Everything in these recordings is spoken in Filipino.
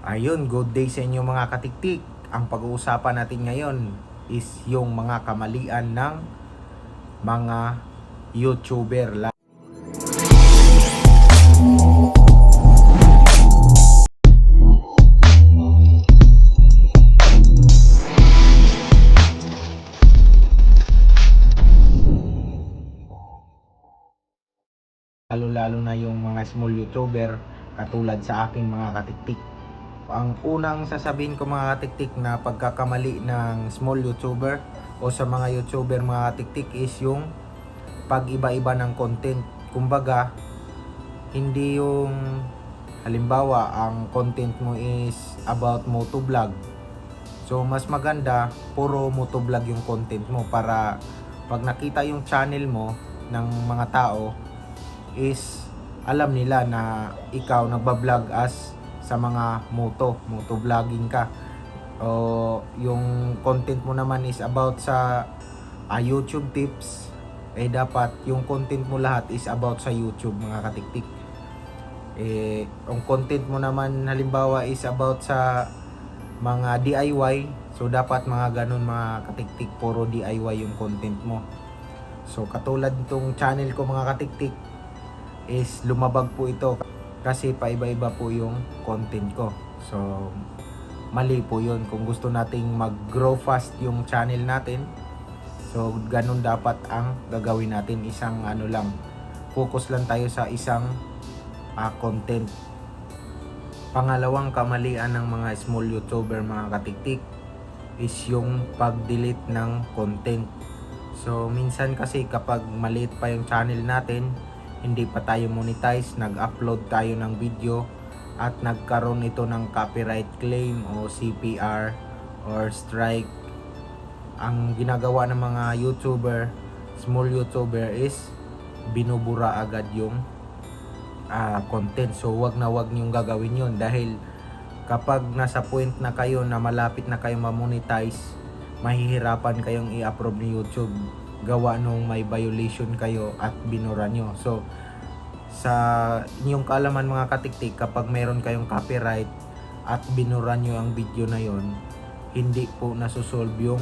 Ayun, good day sa inyo mga katiktik. Ang pag-uusapan natin ngayon is yung mga kamalian ng mga YouTuber. Lalo-lalo na yung mga small YouTuber katulad sa aking mga katiktik. Ang unang sasabihin ko mga katiktik na pagkakamali ng small YouTuber o sa mga YouTuber mga katiktik is yung pag-iba-iba ng content. Kumbaga, hindi yung halimbawa ang content mo is about motovlog. So mas maganda puro motovlog yung content mo para pag nakita yung channel mo ng mga tao is alam nila na ikaw nagba-vlog as sa mga motovlogging ka, o yung content mo naman is about sa YouTube tips, dapat yung content mo lahat is about sa YouTube mga katiktik. Yung content mo naman halimbawa is about sa mga DIY, so dapat mga ganun mga katiktik, puro DIY yung content mo. So katulad nitong channel ko mga katiktik is lumabag po ito kasi paiba-iba po yung content ko. So mali po yun. Kung gusto nating mag-grow fast yung channel natin, so ganun dapat ang gagawin natin. Isang lang, focus lang tayo sa isang content. Pangalawang kamalian ng mga small YouTuber mga katiktik is yung pag-delete ng content. So minsan kasi kapag maliit pa yung channel natin, hindi pa tayo monetize, nag-upload tayo ng video at nagkaroon ito ng copyright claim o CPR or strike, ang ginagawa ng mga YouTuber, small YouTuber is binubura agad yung content. So wag na wag niyong gagawin yun, dahil kapag nasa point na kayo na malapit na kayo ma-monetize, mahihirapan kayong i-approve ni YouTube gawa nung may violation kayo at binura nyo. So sa inyong kaalaman mga katiktik, kapag meron kayong copyright at binura nyo ang video na yon, hindi po nasusolve yung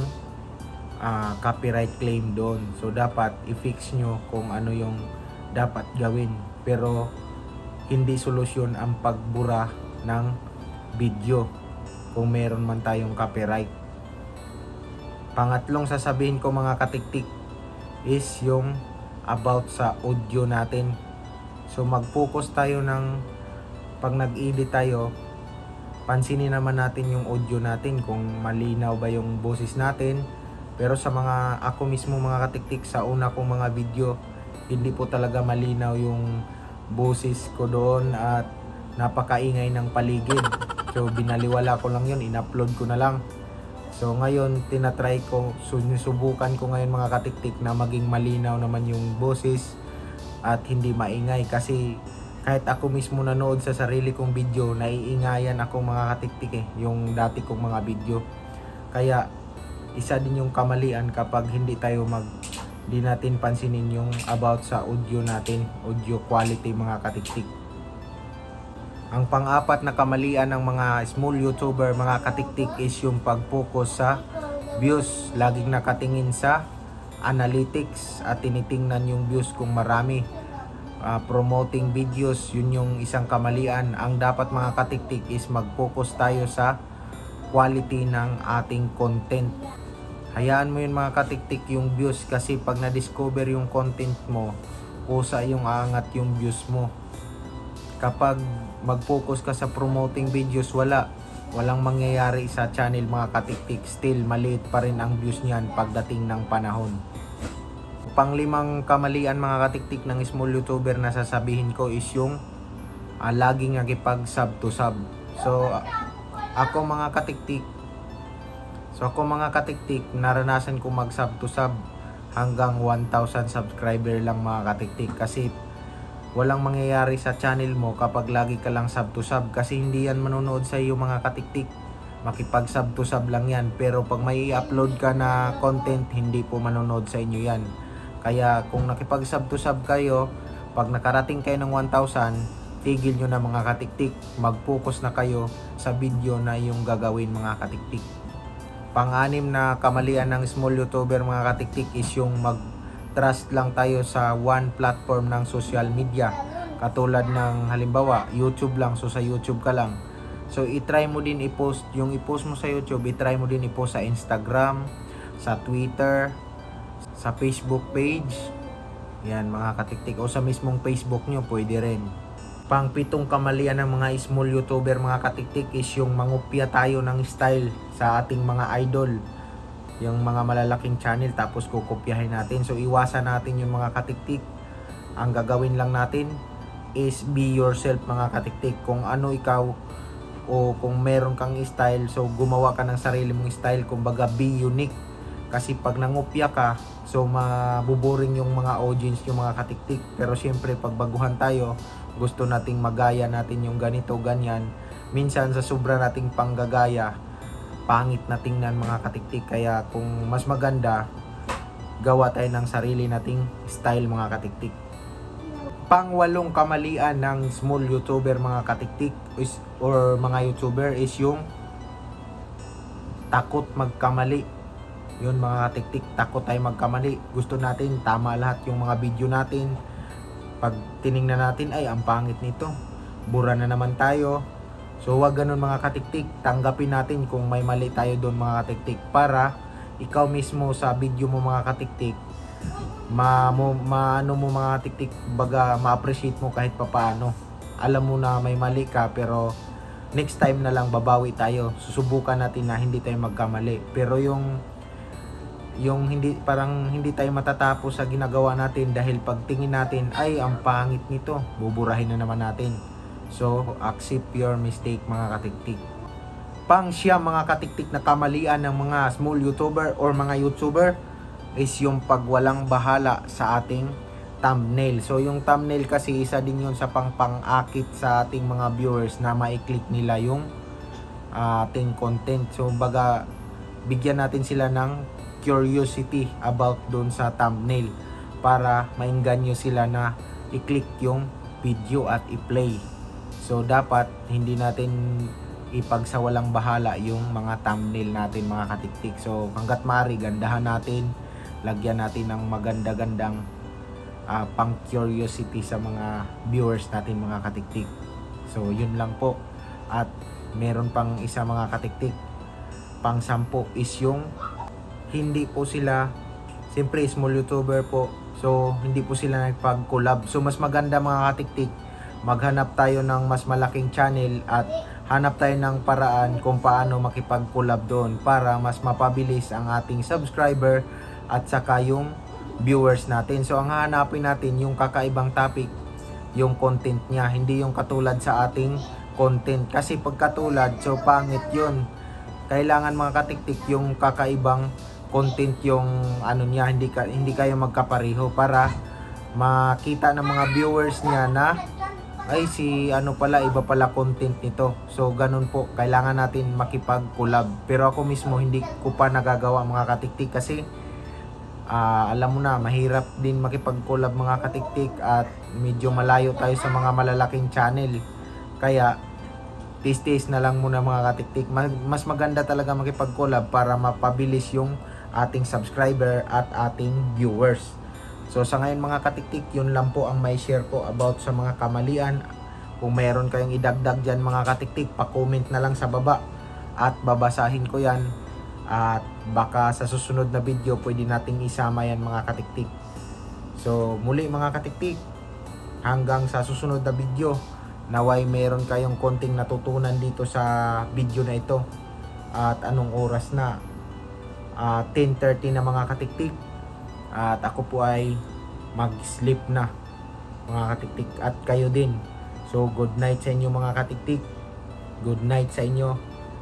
copyright claim doon. So dapat i-fix nyo kung ano yung dapat gawin, pero hindi solusyon ang pagbura ng video kung meron man tayong copyright. Pangatlong sasabihin ko mga katiktik is yung about sa audio natin. So mag-focus tayo ng pag nag-edit tayo, pansinin naman natin yung audio natin kung malinaw ba yung boses natin. Pero sa mga ako mismo mga katiktik, sa una kong mga video, hindi po talaga malinaw yung boses ko doon at napakaingay ng paligid. So binaliwala ko lang yun, in-upload ko na lang. So ngayon tinatry ko, sinusubukan ko ngayon mga katiktik na maging malinaw naman yung boses at hindi maingay, kasi kahit ako mismo nanood sa sarili kong video, naiingayan ako mga katiktik yung dati kong mga video. Kaya isa din yung kamalian kapag hindi natin pansinin yung about sa audio natin, audio quality mga katiktik. Ang pang-apat na kamalian ng mga small YouTuber mga katiktik is yung pag-focus sa views. Laging nakatingin sa analytics at tinitingnan yung views kung marami. Promoting videos, yun yung isang kamalian. Ang dapat mga katiktik is mag-focus tayo sa quality ng ating content. Hayaan mo yun mga katiktik yung views, kasi pag na-discover yung content mo, kusa yung aangat yung views mo. Kapag mag-focus ka sa promoting videos, walang mangyayari sa channel mga katiktik. Still maliit pa rin ang views niyan pagdating ng panahon. Panglimang kamalian mga katiktik ng small YouTuber na sasabihin ko is yung laging nakipag-sub to sub. So ako mga katiktik, naranasan ko mag-sub to sub hanggang 1,000 subscriber lang mga katiktik, kasi walang mangyayari sa channel mo kapag lagi ka lang sub to sub, kasi hindi yan manonood sa iyo mga katiktik. Makipag sub to sub lang yan, pero pag may i-upload ka na content, hindi po manonood sa inyo yan. Kaya kung nakipag sub to sub kayo, pag nakarating kayo ng 1,000, tigil nyo na mga katiktik. Mag-focus na kayo sa video na yung gagawin mga katiktik. Pang-anim na kamalian ng small YouTuber mga katiktik is yung mag-trust lang tayo sa one platform ng social media. Katulad ng halimbawa, YouTube lang. So sa YouTube ka lang. So i-try mo din i-post. Yung i-post mo sa YouTube, i-try mo din i-post sa Instagram, sa Twitter, sa Facebook page. Yan mga katiktik. O sa mismong Facebook nyo, pwede rin. Pang-pitong kamalian ng mga small YouTuber mga katiktik is yung mangupya tayo ng style sa ating mga idol. Yung mga malalaking channel tapos kukopyahin natin. So iwasan natin yung mga katiktik. Ang gagawin lang natin is be yourself mga katiktik. Kung ano ikaw o kung meron kang style, so gumawa ka ng sarili mong style. Kumbaga be unique. Kasi pag nangupya ka, so mabuboring yung mga audience, yung mga katiktik. Pero syempre pag baguhan tayo, gusto nating magaya natin yung ganito, ganyan. Minsan sa sobra nating panggagaya, pangit na tingnan mga katiktik. Kaya kung mas maganda, gawa tayo ng sarili nating style mga katiktik. Pang-walong kamalian ng small YouTuber mga katiktik or mga YouTuber is yung takot magkamali. Yun mga katiktik, takot tayo magkamali. Gusto natin tama lahat yung mga video natin. Pag tiningnan natin, ay ang pangit nito, bura na naman tayo. So wag ganun mga katiktik. Tanggapin natin kung may mali tayo doon mga katiktik, para ikaw mismo sa video mo mga katiktik, maano mo mga katiktik, baga ma-appreciate mo kahit papaano. Alam mo na may mali ka, pero next time na lang babawi tayo. Susubukan natin na hindi tayo magkamali. Pero yung hindi, parang hindi tayo matatapos sa ginagawa natin dahil pagtingin natin, ay ang pangit nito, buburahin na naman natin. So accept your mistake mga katiktik. Pang-siyam mga katiktik na kamalian ng mga small YouTuber or mga YouTuber is yung pagwalang bahala sa ating thumbnail. So yung thumbnail kasi isa din yun sa pang-akit sa ating mga viewers na ma-click nila yung ating content. So baga bigyan natin sila ng curiosity about doon sa thumbnail para maengganyo sila na i-click yung video at i-play. So dapat hindi natin ipagsawalang bahala yung mga thumbnail natin mga katiktik. So hanggat maaari, gandahan natin, lagyan natin ng maganda-gandang pang curiosity sa mga viewers natin mga katiktik. So yun lang po. At meron pang isa mga katiktik, pang 10 is yung hindi po sila, siyempre small YouTuber po, so hindi po sila nagpag-collab. So mas maganda mga katiktik, maghanap tayo ng mas malaking channel at hanap tayo ng paraan kung paano makipag-collab doon para mas mapabilis ang ating subscriber at saka yung viewers natin. So ang hahanapin natin yung kakaibang topic, yung content niya, hindi yung katulad sa ating content. Kasi pag katulad, so pangit yun. Kailangan mga katiktik yung kakaibang content yung ano niya, hindi kayo magkapareho para makita ng mga viewers niya na ay si ano pala, iba pala content nito. So ganun po, kailangan natin makipag-collab. Pero ako mismo hindi ko pa nagagawa mga katiktik kasi alam mo na, mahirap din makipag-collab mga katiktik at medyo malayo tayo sa mga malalaking channel. Kaya tis-tis na lang muna mga katiktik. Mas maganda talaga makipag-collab para mapabilis yung ating subscriber at ating viewers. So sa ngayon mga katiktik, yun lang po ang may share ko about sa mga kamalian. Kung mayroon kayong idagdag dyan mga katiktik, pa-comment na lang sa baba at babasahin ko yan. At baka sa susunod na video pwede nating isama yan mga katiktik. So muli mga katiktik, hanggang sa susunod na video, naway meron kayong konting natutunan dito sa video na ito. At anong oras na? 10:30 na mga katiktik. At ako po ay mag-sleep na mga katiktik, at kayo din. So good night sa inyo mga katiktik. Good night sa inyo.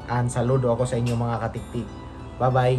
And saludo ako sa inyo mga katiktik. Bye bye.